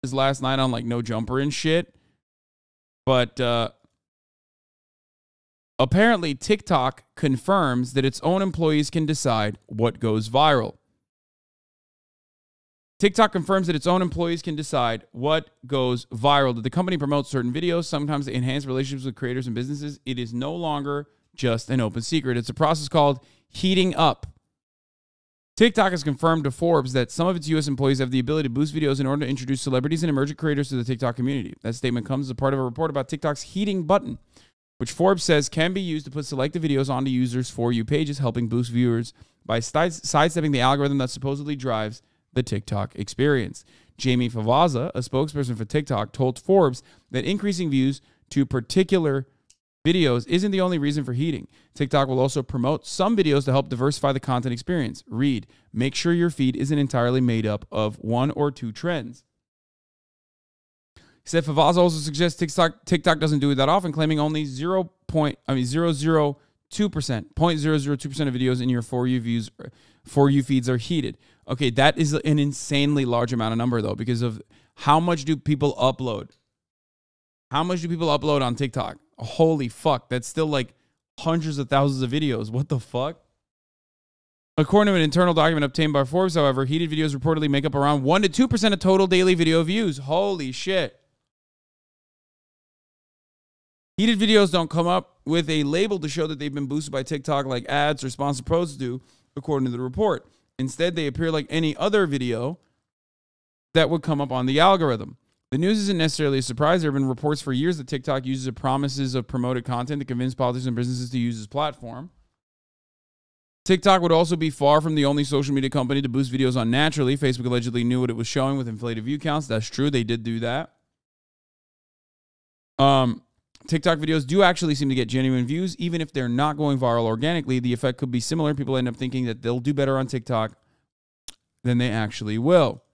his last night on like No Jumper and shit. But apparently TikTok confirms that its own employees can decide what goes viral. TikTok confirms that its own employees can decide what goes viral. That the company promotes certain videos, sometimes they enhance relationships with creators and businesses. It is no longer just an open secret. It's a process called heating up. TikTok has confirmed to Forbes that some of its U.S. employees have the ability to boost videos in order to introduce celebrities and emerging creators to the TikTok community. That statement comes as a part of a report about TikTok's heating button, which Forbes says can be used to put selected videos onto users' For You pages, helping boost viewers by sidestepping the algorithm that supposedly drives the TikTok experience. Jamie Favazza, a spokesperson for TikTok, told Forbes that increasing views to particular videos isn't the only reason for heating. TikTok will also promote some videos to help diversify the content experience. Read, make sure your feed isn't entirely made up of one or two trends. He said Favazza also suggests TikTok doesn't do it that often, claiming only 0.002% of videos in your For You feeds are heated. Okay, that is an insanely large amount of number, though, because of how much do people upload? How much do people upload on TikTok? Holy fuck, that's still like hundreds of thousands of videos. What the fuck? According to an internal document obtained by Forbes, however, heated videos reportedly make up around 1 to 2% of total daily video views. Holy shit. Heated videos don't come up with a label to show that they've been boosted by TikTok like ads or sponsored posts do, according to the report. Instead, they appear like any other video that would come up on the algorithm. The news isn't necessarily a surprise. There have been reports for years that TikTok uses promises of promoted content to convince politicians and businesses to use its platform. TikTok would also be far from the only social media company to boost videos on naturally. Facebook allegedly knew what it was showing with inflated view counts. That's true. They did do that. TikTok videos do actually seem to get genuine views. Even if they're not going viral organically, the effect could be similar. People end up thinking that they'll do better on TikTok than they actually will.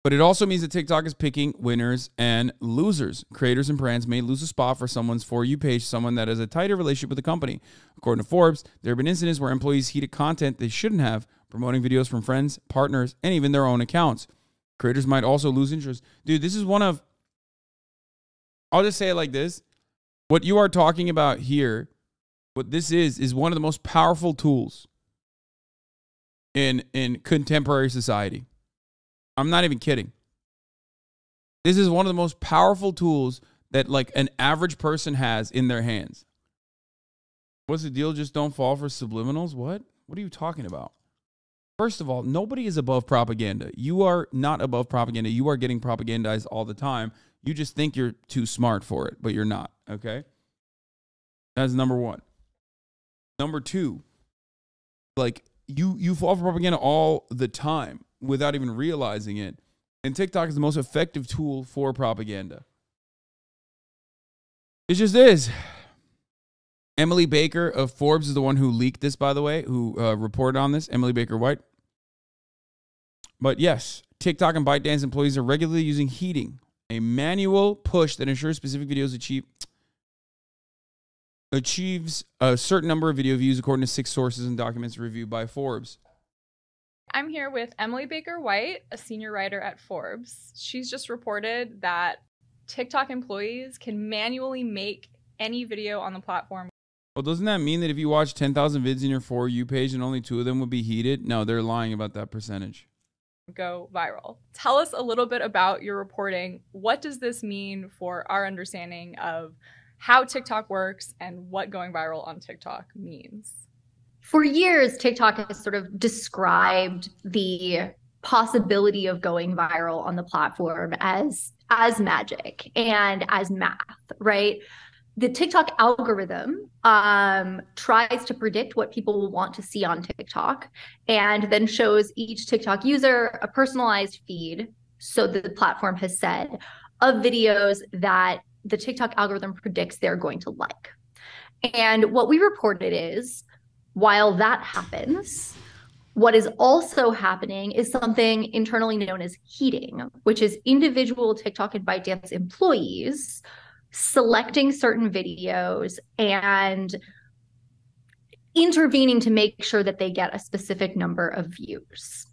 But it also means that TikTok is picking winners and losers. Creators and brands may lose a spot for someone's For You page, someone that has a tighter relationship with the company. According to Forbes, there have been incidents where employees heated content they shouldn't have, promoting videos from friends, partners, and even their own accounts. Creators might also lose interest. Dude, this is one of... I'll just say it like this. What you are talking about here, what this is one of the most powerful tools in contemporary society. I'm not even kidding. This is one of the most powerful tools that like an average person has in their hands. What's the deal? Just don't fall for subliminals? What? What are you talking about? First of all, nobody is above propaganda. You are not above propaganda. You are getting propagandized all the time. You just think you're too smart for it, but you're not, okay? That's number one. Number two, like you fall for propaganda all the time without even realizing it. And TikTok is the most effective tool for propaganda. It just is. Emily Baker of Forbes is the one who leaked this, by the way, who reported on this, Emily Baker White. But yes, TikTok and ByteDance employees are regularly using heating, a manual push that ensures specific videos achieves a certain number of video views according to 6 sources and documents reviewed by Forbes. I'm here with Emily Baker White, a senior writer at Forbes. She's just reported that TikTok employees can manually make any video on the platform. Well, doesn't that mean that if you watch 10,000 vids in your For You page and only 2 of them would be heated? No, they're lying about that percentage. Go viral. Tell us a little bit about your reporting. What does this mean for our understanding of how TikTok works and what going viral on TikTok means? For years, TikTok has sort of described the possibility of going viral on the platform as magic and as math, right? The TikTok algorithm tries to predict what people will want to see on TikTok and then shows each TikTok user a personalized feed, so the platform has said, of videos that the TikTok algorithm predicts they're going to like. And what we reported is, while that happens, what is also happening is something internally known as heating, which is individual TikTok and ByteDance employees selecting certain videos and intervening to make sure that they get a specific number of views.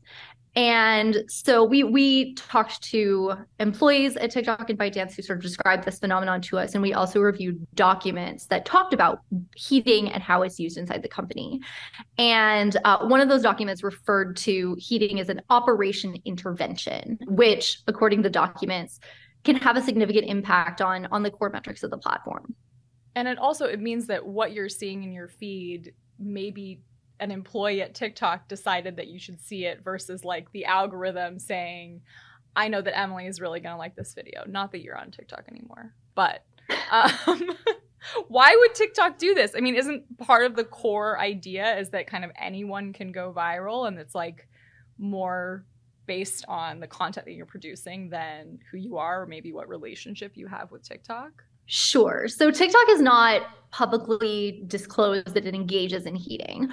And so we talked to employees at TikTok and ByteDance who sort of described this phenomenon to us. And we also reviewed documents that talked about heating and how it's used inside the company. And one of those documents referred to heating as an operation intervention, which, according to documents, can have a significant impact on the core metrics of the platform. And it means that what you're seeing in your feed, maybe an employee at TikTok decided that you should see it versus like the algorithm saying, I know that Emily is really going to like this video. Not that you're on TikTok anymore, but why would TikTok do this? I mean, isn't part of the core idea is that kind of anyone can go viral, and it's like more based on the content that you're producing than who you are or maybe what relationship you have with TikTok? Sure. So TikTok has not publicly disclosed that it engages in heating.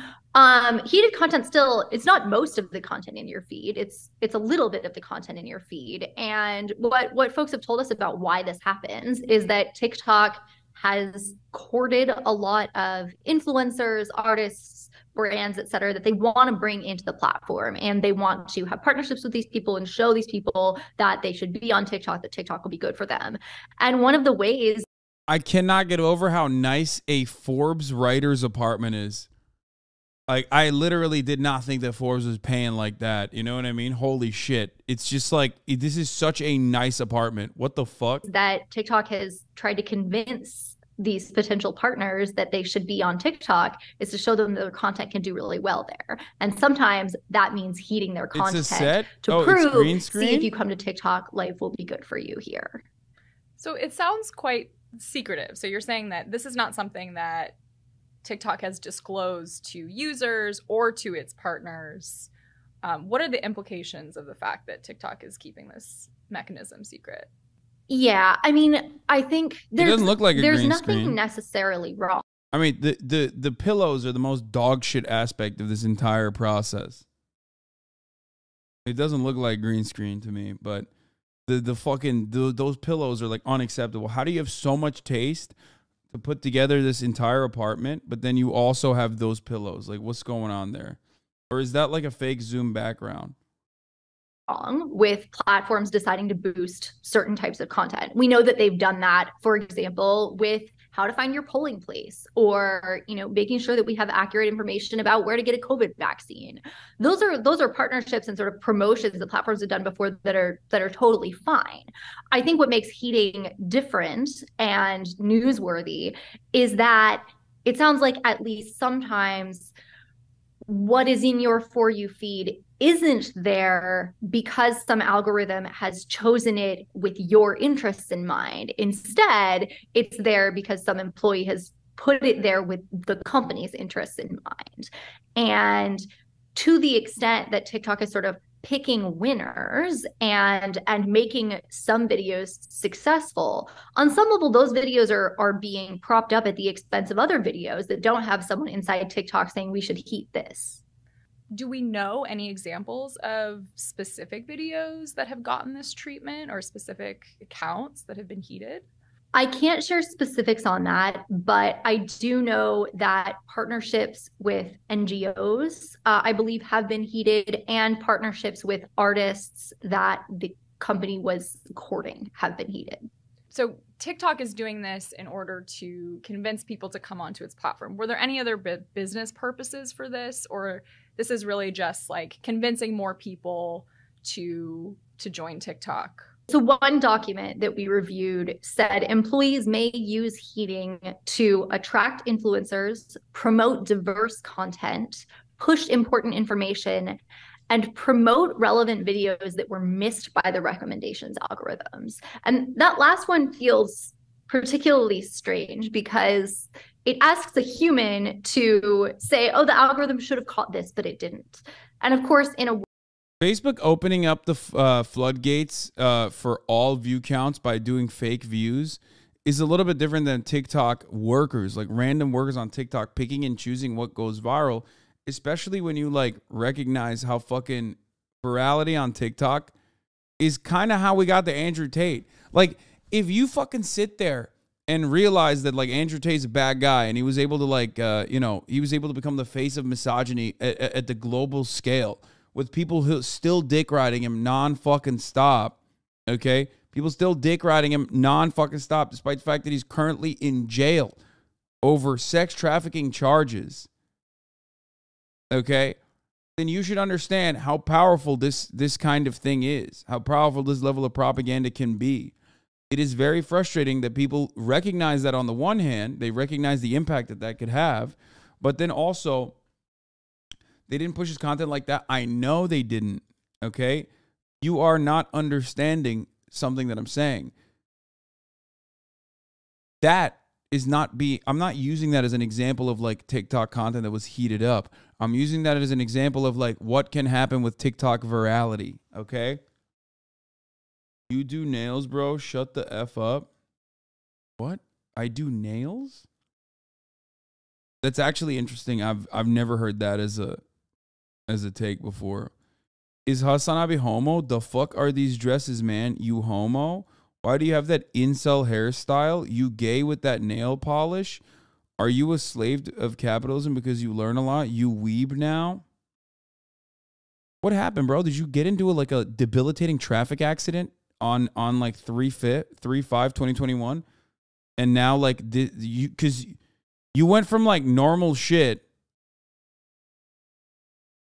Heated content still, it's not most of the content in your feed. It's a little bit of the content in your feed. And what folks have told us about why this happens is that TikTok has courted a lot of influencers, artists, brands, et cetera, that they want to bring into the platform. And they want to have partnerships with these people and show these people that they should be on TikTok, that TikTok will be good for them. And one of the ways... I cannot get over how nice a Forbes writer's apartment is. Like, I literally did not think that Forbes was paying like that. You know what I mean? Holy shit. It's just like, this is such a nice apartment. What the fuck? That TikTok has tried to convince these potential partners that they should be on TikTok is to show them that their content can do really well there. And sometimes that means heating their content it's a set? to prove, see if you come to TikTok, life will be good for you here. So it sounds quite secretive. So you're saying that this is not something that TikTok has disclosed to users or to its partners. What are the implications of the fact that TikTok is keeping this mechanism secret? Yeah, I mean, I think it doesn't look like there's green nothing screen. Necessarily wrong. I mean, the pillows are the most dog shit aspect of this entire process. It doesn't look like green screen to me, but those pillows are like unacceptable. How do you have so much taste to put together this entire apartment, but then you also have those pillows? Like, what's going on there? Or is that like a fake Zoom background? With platforms deciding to boost certain types of content. We know that they've done that, for example, with how to find your polling place, or making sure that we have accurate information about where to get a COVID vaccine. Those are partnerships and sort of promotions that platforms have done before that are totally fine. I think what makes heating different and newsworthy is that it sounds like at least sometimes what is in your For You feed isn't there because some algorithm has chosen it with your interests in mind. Instead, it's there because some employee has put it there with the company's interests in mind. And to the extent that TikTok is sort of picking winners and making some videos successful, on some level, those videos are being propped up at the expense of other videos that don't have someone inside TikTok saying we should heat this. Do we know any examples of specific videos that have gotten this treatment or specific accounts that have been heated? I can't share specifics on that, but I do know that partnerships with NGOs, I believe, have been heated, and partnerships with artists that the company was courting have been heated. So TikTok is doing this in order to convince people to come onto its platform. Were there any other business purposes for this, or this is really just like convincing more people to join TikTok? So one document that we reviewed said employees may use heating to attract influencers, promote diverse content, push important information, and promote relevant videos that were missed by the recommendations algorithms. And that last one feels particularly strange because it asks a human to say, oh, the algorithm should have caught this, but it didn't. And of course, in a Facebook opening up the floodgates for all view counts by doing fake views is a little bit different than TikTok workers, like random workers on TikTok picking and choosing what goes viral, especially when you like recognize how fucking virality on TikTok is kind of how we got to Andrew Tate. Like, if you fucking sit there and realize that like Andrew Tate's a bad guy and he was able to like, he was able to become the face of misogyny at the global scale with people who still dick riding him non-fucking stop, okay? People still dick riding him non-fucking stop, despite the fact that he's currently in jail over sex trafficking charges, okay? Then you should understand how powerful this kind of thing is, how powerful this level of propaganda can be. It is very frustrating that people recognize that on the one hand, they recognize the impact that that could have, but then also they didn't push his content like that. I know they didn't, okay? You are not understanding something that I'm saying. That is not I'm not using that as an example of like TikTok content that was heated up. I'm using that as an example of like what can happen with TikTok virality, okay? You do nails, bro? Shut the F up. What? I do nails? That's actually interesting. I've never heard that as a take before. Is HasanAbi homo? The fuck are these dresses, man? You homo? Why do you have that incel hairstyle? You gay with that nail polish? Are you a slave of capitalism because you learn a lot? You weeb now? What happened, bro? Did you get into a debilitating traffic accident on like 3/5/2021? And now like because you went from like normal shit,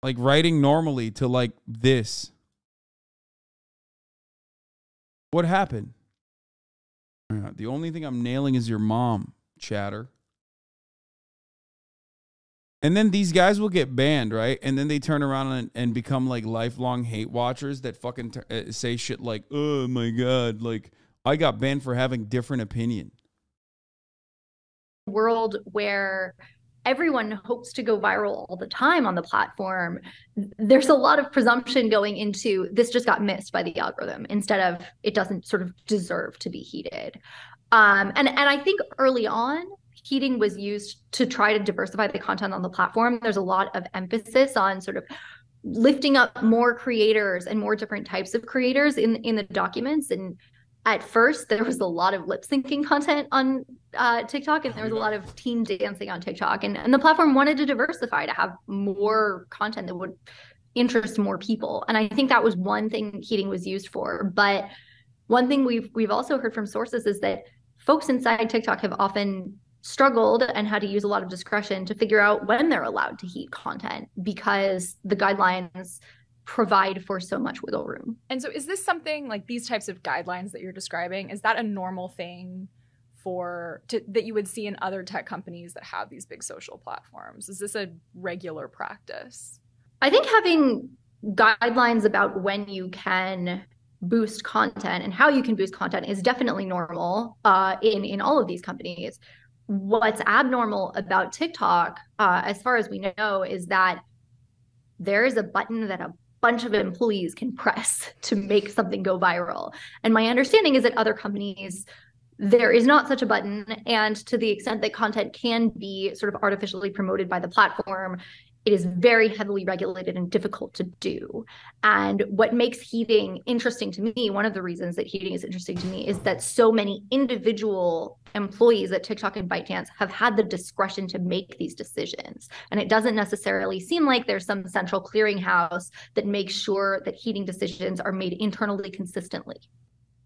like writing normally, to like this. What happened? The only thing I'm nailing is your mom, chatter. And then these guys will get banned, right? And then they turn around and become like lifelong hate watchers that fucking say shit like, oh my God, like I got banned for having different opinion. World where everyone hopes to go viral all the time on the platform, there's a lot of presumption going into this just got missed by the algorithm instead of it doesn't sort of deserve to be heated. And I think early on, heating was used to try to diversify the content on the platform. There's a lot of emphasis on sort of lifting up more creators and more different types of creators in the documents. And at first, there was a lot of lip syncing content on TikTok, and there was a lot of teen dancing on TikTok. And the platform wanted to diversify, to have more content that would interest more people. And I think that was one thing heating was used for. But one thing we've also heard from sources is that folks inside TikTok have often struggled and had to use a lot of discretion to figure out when they're allowed to heat content because the guidelines provide for so much wiggle room. And so is this something like these types of guidelines that you're describing, is that a normal thing that you would see in other tech companies that have these big social platforms? Is this a regular practice? I think having guidelines about when you can boost content and how you can boost content is definitely normal in all of these companies. What's abnormal about TikTok, as far as we know, is that there is a button that a bunch of employees can press to make something go viral. And my understanding is that other companies, there is not such a button. And to the extent that content can be sort of artificially promoted by the platform, it is very heavily regulated and difficult to do. And what makes heating interesting to me, one of the reasons that heating is interesting to me, is that so many individual employees at TikTok and ByteDance have had the discretion to make these decisions. And it doesn't necessarily seem like there's some central clearinghouse that makes sure that heating decisions are made internally consistently.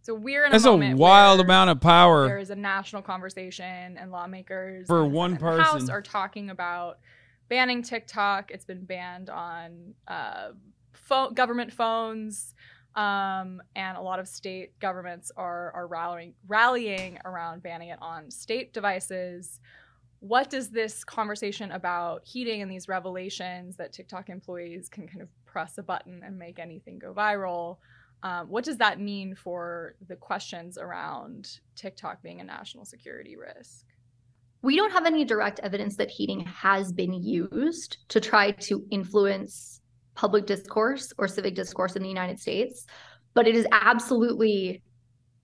So we're in That's a moment a wild where amount of power. There is a national conversation, and lawmakers for in the one Senate and person House are talking about banning TikTok. It's been banned on government phones, and a lot of state governments are rallying around banning it on state devices. What does this conversation about heating and these revelations that TikTok employees can kind of press a button and make anything go viral, what does that mean for the questions around TikTok being a national security risk? We don't have any direct evidence that heating has been used to try to influence public discourse or civic discourse in the United States, but it is absolutely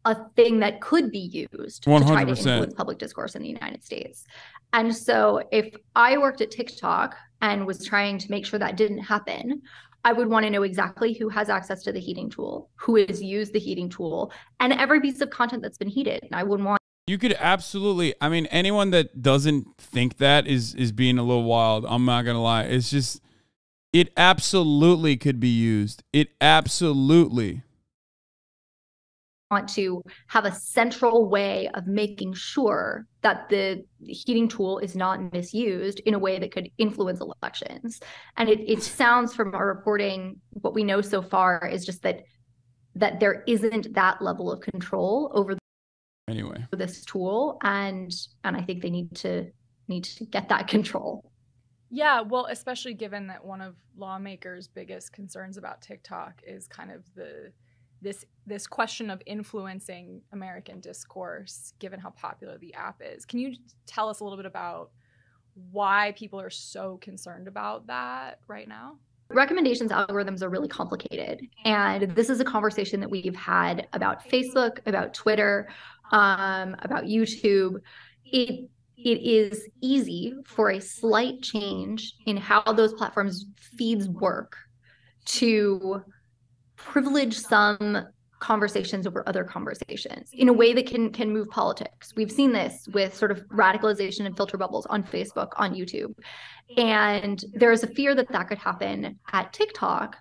a thing that could be used 100%. To try to influence public discourse in the United States. And so if I worked at TikTok and was trying to make sure that didn't happen, I would want to know exactly who has access to the heating tool, who has used the heating tool, and every piece of content that's been heated. And I wouldn't want. You could absolutely, I mean, anyone that doesn't think that is being a little wild. I'm not going to lie. It's just, It absolutely could be used. It absolutely. Want to have a central way of making sure that the heating tool is not misused in a way that could influence elections. And it sounds from our reporting, what we know so far is just that there isn't that level of control over this tool, and I think they need to get that control. Yeah, well, especially given that one of lawmakers' biggest concerns about TikTok is kind of this question of influencing American discourse, given how popular the app is. Can you tell us a little bit about why people are so concerned about that right now? Recommendations algorithms are really complicated. And this is a conversation that we've had about Facebook, about Twitter, about YouTube. It is easy for a slight change in how those platforms' feeds work to privilege some conversations over other conversations in a way that can move politics. We've seen this with sort of radicalization and filter bubbles on Facebook, on YouTube. And there's a fear that could happen at TikTok,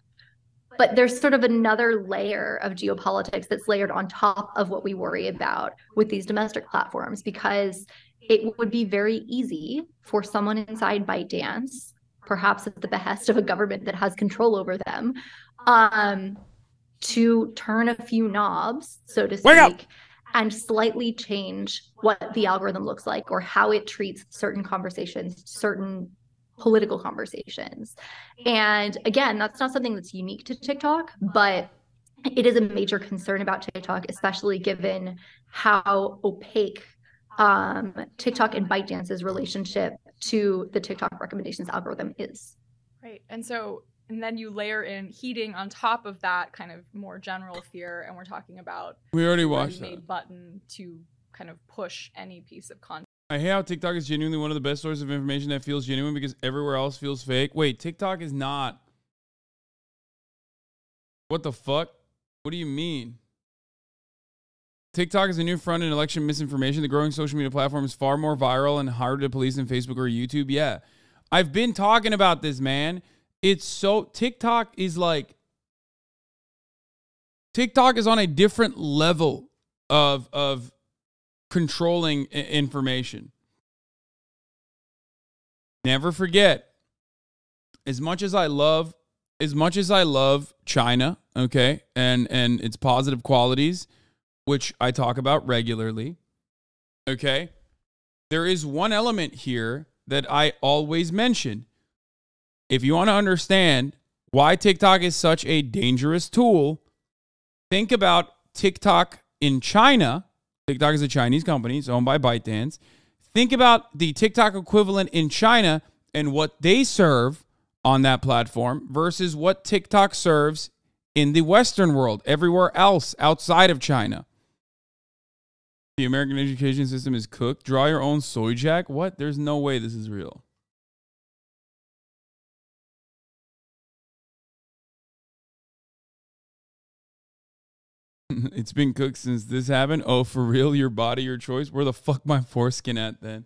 but there's sort of another layer of geopolitics that's layered on top of what we worry about with these domestic platforms, because it would be very easy for someone inside ByteDance, perhaps at the behest of a government that has control over them, to turn a few knobs, so to speak, and slightly change what the algorithm looks like or how it treats certain conversations, certain political conversations. And again, that's not something that's unique to TikTok, but it is a major concern about TikTok, especially given how opaque TikTok and ByteDance's relationship to the TikTok recommendations algorithm is. Right. And then you layer in heating on top of that kind of more general fear, and we're talking about we already watched that button to kind of push any piece of content. I hate how TikTok is genuinely one of the best sources of information that feels genuine because everywhere else feels fake. Wait, TikTok is not. What the fuck? What do you mean? TikTok is a new front in election misinformation. The growing social media platform is far more viral and harder to police than Facebook or YouTube. Yeah. I've been talking about this, man. It's so, TikTok is on a different level of controlling information. Never forget, as much as I love China, okay, and its positive qualities, which I talk about regularly, okay, there is one element here that I always mention. If you want to understand why TikTok is such a dangerous tool, think about TikTok in China. TikTok is a Chinese company. It's owned by ByteDance. Think about the TikTok equivalent in China and what they serve on that platform versus what TikTok serves in the Western world, everywhere else outside of China. The American education system is cooked. Draw your own soy jack. What? There's no way this is real. It's been cooked since this happened. Oh, for real? Your body, your choice? Where the fuck my foreskin at then?